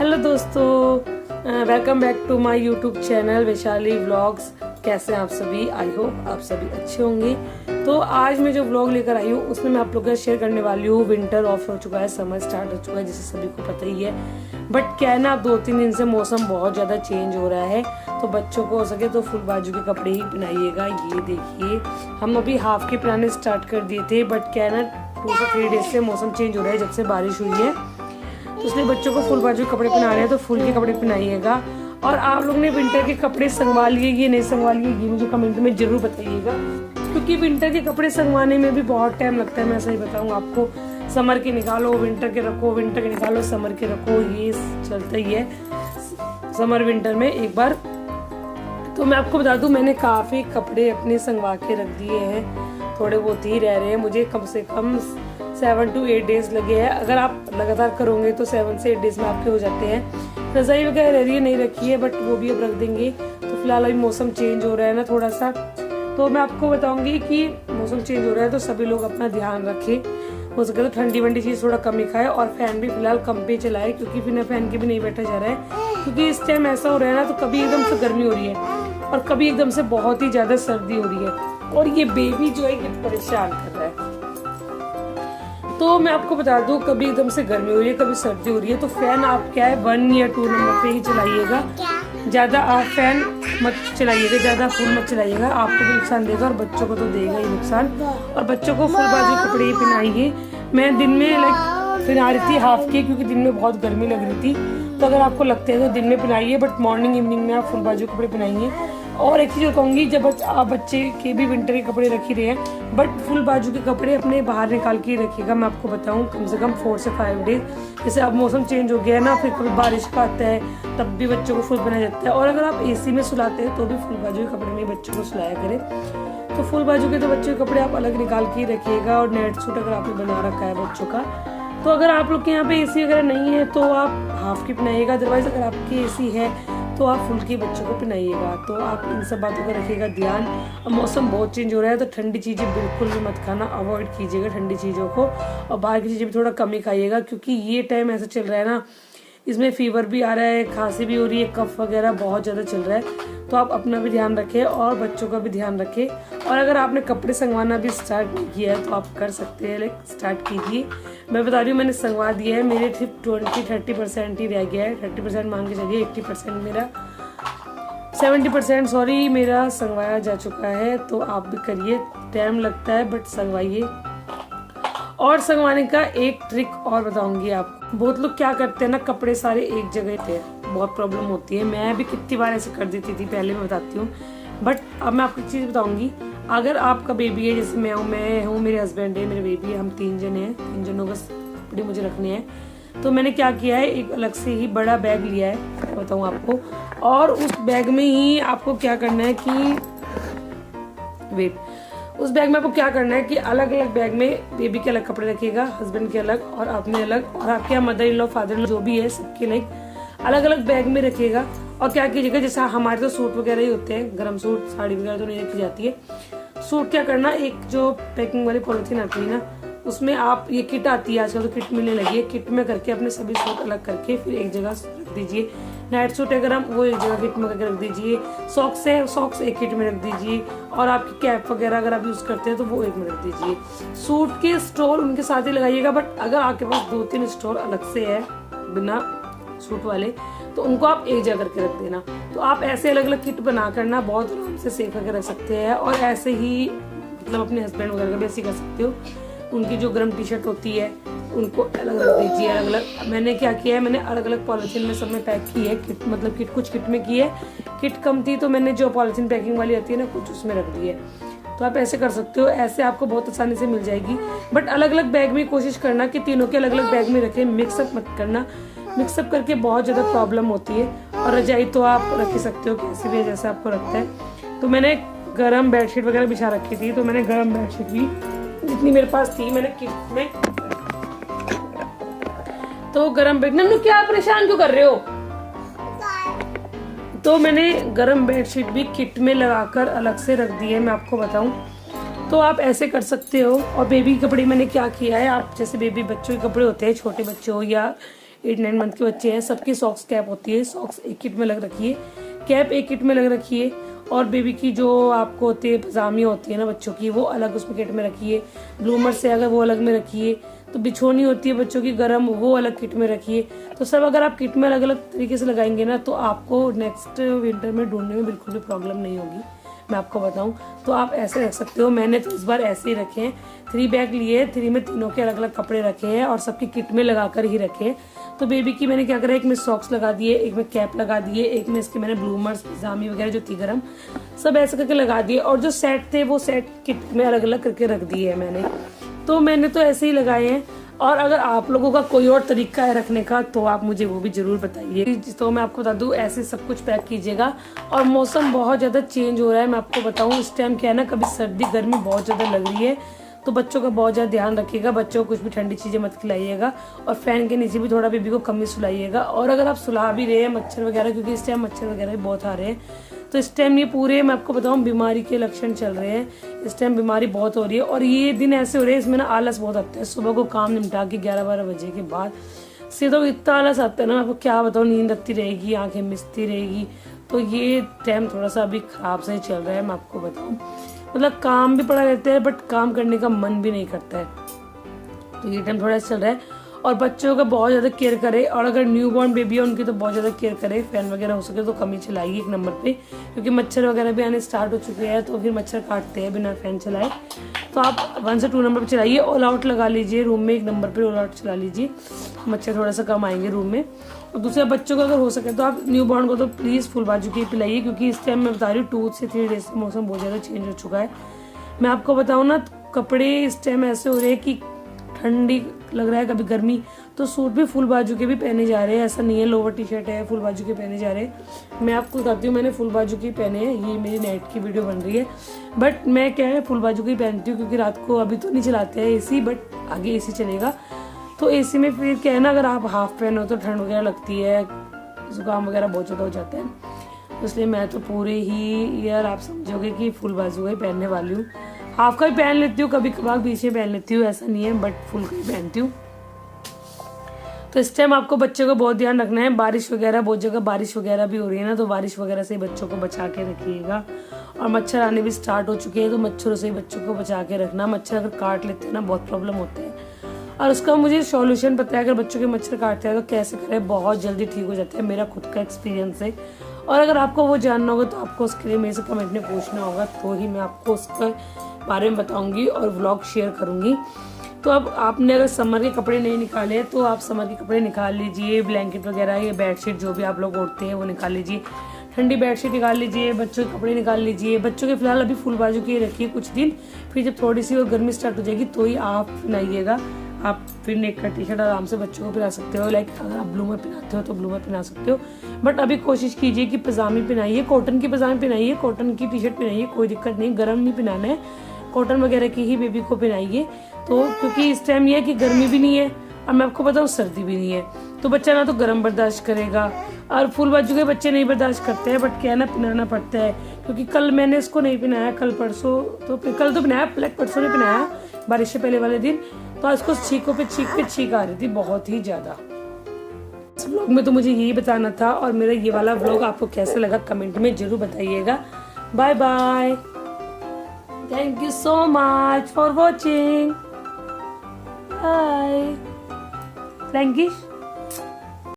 Hello दोस्तों, welcome back to my YouTube channel Vaishali vlogs. कैसे हैं आप सभी? आई होप आप सभी अच्छे होंगे। तो आज मैं जो व्लॉग लेकर आई हूँ उसमें मैं आप लोगों के साथ शेयर करने वाली हूँ। विंटर ऑफ हो चुका है, समर स्टार्ट हो चुका है, जैसे सभी को पता ही है। बट क्या है ना, अब 2-3 दिन से मौसम बहुत ज़्यादा चेंज हो रहा है, तो बच्चों को हो सके तो फुल बाजू के कपड़े ही पहनाइएगा। ये देखिए, हम अभी हाफ के पहनाने स्टार्ट कर दिए थे, बट क्या है ना 2 से 3 डेज से मौसम चेंज हो रहा है जब से बारिश हुई है, तो इसलिए बच्चों को फुल बाजू कपड़े पहना रहे हैं, तो फुल के कपड़े पहनाइएगा। और आप लोग ने विंटर के कपड़े संगवा लिए ये नहीं संगवा लिए, ये मुझे कमेंट में जरूर बताइएगा, क्योंकि विंटर के कपड़े संगवाने में भी बहुत टाइम लगता है। मैं सही बताऊँ आपको, समर के निकालो विंटर के रखो, विंटर के निकालो समर के रखो, ये चलता ही है समर विंटर में एक बार। तो मैं आपको बता दूं, मैंने काफ़ी कपड़े अपने संगवा के रख दिए हैं, थोड़े बहुत ही रह रहे हैं। मुझे कम से कम 7 to 8 डेज लगे हैं। अगर आप लगातार करोगे तो 7 से 8 डेज में आपके हो जाते हैं। रजाई वगैरह रह रही है, नहीं रखी है, बट वो भी अब रख देंगे। तो फिलहाल अभी मौसम चेंज हो रहा है ना थोड़ा सा, तो मैं आपको बताऊंगी कि मौसम चेंज हो रहा है तो सभी लोग अपना ध्यान रखें। हो सके तो ठंडी वंडी चीज़ थोड़ा कम ही खाए, और फैन भी फिलहाल कम पे चलाए, क्योंकि बिना फैन के भी नहीं बैठा जा रहा है। क्योंकि इस टाइम ऐसा हो रहा है ना, तो कभी एकदम से गर्मी हो रही है और कभी एकदम से बहुत ही ज़्यादा सर्दी हो रही है, और ये बेबी जो है ये परेशान कर रहा है। तो मैं आपको बता दूं, कभी एकदम से गर्मी हो रही है, कभी सर्दी हो रही है, तो फैन आप क्या है 1 या 2 नंबर पे ही चलाइएगा। ज़्यादा आप फैन मत चलाइएगा, ज़्यादा फुल मत चलाइएगा, आपको भी नुकसान देगा और बच्चों को तो देगा ही नुकसान। और बच्चों को फुल बाजू कपड़े ही पहनाइए। मैं दिन में पहना रही थी हाफ के, क्योंकि दिन में बहुत गर्मी लग रही थी। तो अगर आपको लगता है तो दिन में पहनाइए, बट मॉर्निंग इवनिंग में आप फुल बाजू कपड़े पहनाइए। और एक चीज़ कहूँगी, जब आप बच्चे के भी विंटर के कपड़े रख ही रहे हैं, बट फुल बाजू के कपड़े अपने बाहर निकाल के रखिएगा। मैं आपको बताऊँ, कम से कम 4 से 5 डेज। जैसे अब मौसम चेंज हो गया है ना, फिर कभी बारिश का आता है तब भी बच्चों को फुल पहना जाता है। और अगर आप एसी में सुलाते हैं तो भी फुल बाजू के कपड़े में बच्चों को सुलाया करें। तो फुल बाजू के तो बच्चों के कपड़े आप अलग निकाल के रखिएगा। और नेट सूट अगर आपने बना रखा है बच्चों का, तो अगर आप लोग के यहाँ पे एसी वगैरह नहीं है तो आप हाफ की पहनाइएगा। अदरवाइज अगर आपकी एसी है तो आप फुल की बच्चों को पहनाइएगा। तो आप इन सब बातों का रखिएगा ध्यान। अब मौसम बहुत चेंज हो रहा है, तो ठंडी चीज़ें बिल्कुल भी मत खाना, अवॉइड कीजिएगा ठंडी चीज़ों को। और बाहर की चीज़ें भी थोड़ा कम ही खाइएगा, क्योंकि ये टाइम ऐसा चल रहा है ना, इसमें फीवर भी आ रहा है, खांसी भी हो रही है, कफ वगैरह बहुत ज़्यादा चल रहा है। तो आप अपना भी ध्यान रखें और बच्चों का भी ध्यान रखें। और अगर आपने कपड़े संगवाना भी स्टार्ट नहीं किया है तो आप कर सकते हैं, स्टार्ट कीजिए। मैं बता रही हूँ, मैंने संगवा दिया है, मेरे सिर्फ 20-30% ही रह गया है। 30% मान के चलिए, 80% मेरा 70% सॉरी मेरा संगवाया जा चुका है। तो आप भी करिए, टाइम लगता है बट संगवाइए। और संगवाने का एक ट्रिक और बताऊंगी आपको। बहुत लोग क्या करते हैं ना, कपड़े सारे एक जगह थे, बहुत प्रॉब्लम होती है। मैं भी कितनी बार ऐसे कर देती थी पहले, मैं बताती हूँ। बट अब मैं आपको एक चीज़ बताऊंगी, अगर आपका बेबी है, जैसे मैं हूँ, मेरे हस्बैंड है, मेरे बेबी है, हम 3 जने हैं, 3 जनों का कपड़े मुझे रखने हैं। तो मैंने क्या किया है, एक अलग से ही बड़ा बैग लिया है, बताऊँ आपको। और उस बैग में ही आपको क्या करना है कि उस बैग में आपको क्या करना है कि अलग अलग बैग में बेबी के अलग कपड़े रखिएगा, हस्बैंड के अलग और अपने अलग, और आपके यहाँ mother in law, father in law जो भी है सबके अलग अलग बैग में रखिएगा। और क्या कीजिएगा, जैसे हमारे तो सूट वगैरह ही होते हैं, गर्म सूट, साड़ी वगैरह तो नहीं रखी जाती है। सूट क्या करना, एक जो पैकिंग वाली पॉलिथीन आती है ना, उसमें आप, ये किट आती है आजकल तो किट मिलने लगी है, किट में करके अपने सभी सूट अलग करके फिर एक जगह रख दीजिए। नाइट सूट अगर हम वो एक जगह किट में करके रख दीजिए। सॉक्स है, सॉक्स एक किट में रख दीजिए। और आपकी कैप वगैरह अगर आप यूज़ करते हैं तो वो एक में रख दीजिए। सूट के स्टोर उनके साथ ही लगाइएगा, बट अगर आपके पास 2-3 स्टोर अलग से है बिना सूट वाले, तो उनको आप एक जगह करके रख देना। तो आप ऐसे अलग अलग किट बना करना बहुत आराम से सेफ करके रख सकते हैं। और ऐसे ही मतलब अपने हस्बैंड वगैरह का भी ऐसे कर सकते हो। उनकी जो गर्म टी शर्ट होती है उनको अलग रख दीजिए, अलग अलग। मैंने क्या किया है, मैंने अलग अलग पॉलिथीन में सब में पैक की है किट, मतलब किट कुछ किट में की है, किट कम थी तो मैंने जो पॉलिथीन पैकिंग वाली आती है ना, कुछ उसमें रख दी है। तो आप ऐसे कर सकते हो, ऐसे आपको बहुत आसानी से मिल जाएगी। बट अलग अलग बैग में कोशिश करना कि तीनों के अलग अलग बैग में रखें, मिक्सअप मत करना। मिक्सअप करके बहुत ज़्यादा प्रॉब्लम होती है। और रजाई तो आप रख ही सकते हो कैसे भी, जैसा आपको रखता है। तो मैंने गर्म बेडशीट वगैरह बिछा रखी थी, तो मैंने गर्म बेडशीट भी जितनी मेरे पास थी मैंने किट में, तो गर्म बेड, नन्नू क्या परेशान क्यों कर रहे हो, तो मैंने गर्म बेडशीट भी किट में लगाकर अलग से रख दी है। मैं आपको बताऊं तो आप ऐसे कर सकते हो। और बेबी कपड़े मैंने क्या किया है, आप जैसे बेबी बच्चों के कपड़े होते हैं, छोटे बच्चे हो या 8-9 मंथ के बच्चे हैं, सबकी सॉक्स कैप होती है। सॉक्स एक किट में लग रखी है, कैप एक किट में लग रखी है, और बेबी की जो आपको होती है पजामी होती है ना बच्चों की, वो अलग उसमें किट में रखी है। ब्लूमर से अगर वो अलग में रखी है, तो बिछोनी होती है बच्चों की गर्म, वो अलग किट में रखी है। तो सब अगर आप किट में अलग अलग तरीके से लगाएंगे ना, तो आपको नेक्स्ट विंटर में ढूंढने में बिल्कुल भी प्रॉब्लम नहीं होगी। मैं आपको बताऊं तो आप ऐसे रख सकते हो। मैंने तो इस बार ऐसे ही रखे हैं, 3 बैग लिए, 3 में तीनों के अलग अलग कपड़े रखे हैं और सबकी किट में लगाकर ही रखे हैं। तो बेबी की मैंने क्या करा, एक में सॉक्स लगा दिए, एक में कैप लगा दिए, एक में इसके मैंने ब्लूमर्स पजामी वगैरह जो थी गर्म, सब ऐसे करके लगा दिए। और जो सेट थे वो सेट किट में अलग अलग करके रख दिए है मैंने तो ऐसे ही लगाए हैं। और अगर आप लोगों का कोई और तरीका है रखने का तो आप मुझे वो भी जरूर बताइए। तो मैं आपको बता दूं, ऐसे सब कुछ पैक कीजिएगा। और मौसम बहुत ज़्यादा चेंज हो रहा है, मैं आपको बताऊं इस टाइम क्या है ना, कभी सर्दी गर्मी बहुत ज़्यादा लग रही है, तो बच्चों का बहुत ज़्यादा ध्यान रखिएगा। बच्चों को कुछ भी ठंडी चीज़ें मत खिलाइएगा, और फैन के नीचे भी थोड़ा बेबी को कम ही सुलाइएगा। और अगर आप सुला भी रहे हैं मच्छर वगैरह, क्योंकि इस टाइम मच्छर वगैरह भी बहुत आ रहे हैं, तो इस टाइम ये पूरे मैं आपको बताऊं बीमारी के लक्षण चल रहे हैं। इस टाइम बीमारी बहुत हो रही है, और ये दिन ऐसे हो रहे हैं इसमें ना आलस बहुत आता है। सुबह को काम निपटा के 11-12 बजे के बाद से तो इतना आलस आता है ना, आपको क्या बताऊं, नींद आती रहेगी, आंखें मिचती रहेगी। तो ये टाइम थोड़ा सा अभी खराब से चल रहा है, मैं आपको बताऊं। मतलब काम भी पड़ा रहता है, बट काम करने का मन भी नहीं करता है, तो ये टाइम थोड़ा चल रहा है। और बच्चों का बहुत ज़्यादा केयर करे, और अगर न्यू बॉर्न बेबी है उनकी तो बहुत ज़्यादा केयर करे। फैन वगैरह हो सके तो कम ही चलाइए 1 नंबर पे, क्योंकि मच्छर वगैरह भी आने स्टार्ट हो चुके हैं, तो फिर मच्छर काटते हैं बिना फैन चलाए। तो आप 1 से 2 नंबर पे चलाइए। ऑल आउट लगा लीजिए रूम में, 1 नंबर पे ऑल आउट चला लीजिए, मच्छर थोड़ा सा कम आएंगे रूम में। और दूसरे बच्चों को अगर हो सके तो आप न्यू बॉर्न को तो प्लीज़ फुल बाजू की पिलाइए, क्योंकि इस टाइम मैं बता रही हूँ 2 से 3 डेज से मौसम बहुत ज़्यादा चेंज हो चुका है। मैं आपको बताऊँ ना, कपड़े इस टाइम ऐसे हो रहे हैं कि ठंडी लग रहा है, कभी गर्मी, तो सूट भी फुल बाजू के भी पहने जा रहे हैं। ऐसा नहीं है लोवर टी शर्ट है फुल बाजू के पहने जा रहे हैं। मैं आपको बताती हूँ, मैंने फुल बाजू के पहने हैं, ये मेरी नाइट की वीडियो बन रही है, बट मैं क्या है फुल बाजू के ही पहनती हूँ, क्योंकि रात को अभी तो नहीं चलाते हैं एसी, बट आगे एसी चलेगा। तो एसी में फिर क्या है ना, अगर आप हाफ पहनो तो ठंड वगैरह लगती है, जुकाम वगैरह बहुत ज़्यादा हो जाता है। इसलिए मैं तो पूरे ही यार आप समझोगे कि फुल बाजू का ही पहनने वाली हूँ। हाफ का भी पहन लेती हूँ, कभी कभार बीच में पहन लेती हूँ, ऐसा नहीं है, बट फुल का ही पहनती हूँ। तो इस टाइम आपको बच्चों का बहुत ध्यान रखना है। बारिश वगैरह, बहुत जगह बारिश वगैरह भी हो रही है ना, तो बारिश वगैरह से बच्चों को बचा के रखिएगा। और मच्छर आने भी स्टार्ट हो चुके हैं, तो मच्छरों से बच्चों को बचा के रखना। मच्छर अगर काट लेते हैं ना, बहुत प्रॉब्लम होते हैं, और उसका मुझे सॉल्यूशन पता है। अगर बच्चों के मच्छर काटते हैं तो कैसे करें, बहुत जल्दी ठीक हो जाता है, मेरा खुद का एक्सपीरियंस है। और अगर आपको वो जानना होगा तो आपको उसके लिए मेरे से कमेंट में पूछना होगा, तो ही मैं आपको उसके बारे में बताऊंगी और व्लॉग शेयर करूंगी। तो अब आपने अगर समर के कपड़े नहीं निकाले तो आप समर के कपड़े निकाल लीजिए, ब्लैंकेट वगैरह या बेडशीट जो भी आप लोग ओढ़ते हैं वो निकाल लीजिए, ठंडी बेडशीट निकाल लीजिए, बच्चों के कपड़े निकाल लीजिए। बच्चों के फिलहाल अभी फुल बाजू के रखिए कुछ दिन, फिर जब थोड़ी सी और गर्मी स्टार्ट हो जाएगी तो ही आप पहनाइएगा। आप फिर नेक का टी शर्ट आराम से बच्चों को पहना सकते हो, लाइक अगर आप ब्लूमर पहनाते हो तो ब्लूमर पहना सकते हो, बट अभी कोशिश कीजिए कि पजामी पहनाइए, कॉटन की पजामी पहनाइए, कॉटन की टी शर्ट पहनाइए, कोई दिक्कत नहीं, गर्म नहीं पहनाना है, कॉटन वगैरह की ही बेबी को पहनाइए। तो क्योंकि इस टाइम ये है कि गर्मी भी नहीं है और मैं आपको बताऊँ सर्दी भी नहीं है, तो बच्चा ना तो गर्म बर्दाश्त करेगा, और फुल बाजू के बच्चे नहीं बर्दाश्त करते हैं, बट क्या है ना पहनाना पड़ता है। क्योंकि कल मैंने इसको नहीं पहनाया, कल तो पहनाया, परसों ने पहनाया बारिश से पहले वाले दिन, तो इसको छींकों पे छींक आ रही थी बहुत ही ज्यादा। इस व्लॉग में तो मुझे यही बताना था, और मेरा ये वाला व्लॉग आपको कैसा लगा कमेंट में जरूर बताइएगा। Bye bye, thank you so much for watching, bye. Frankish.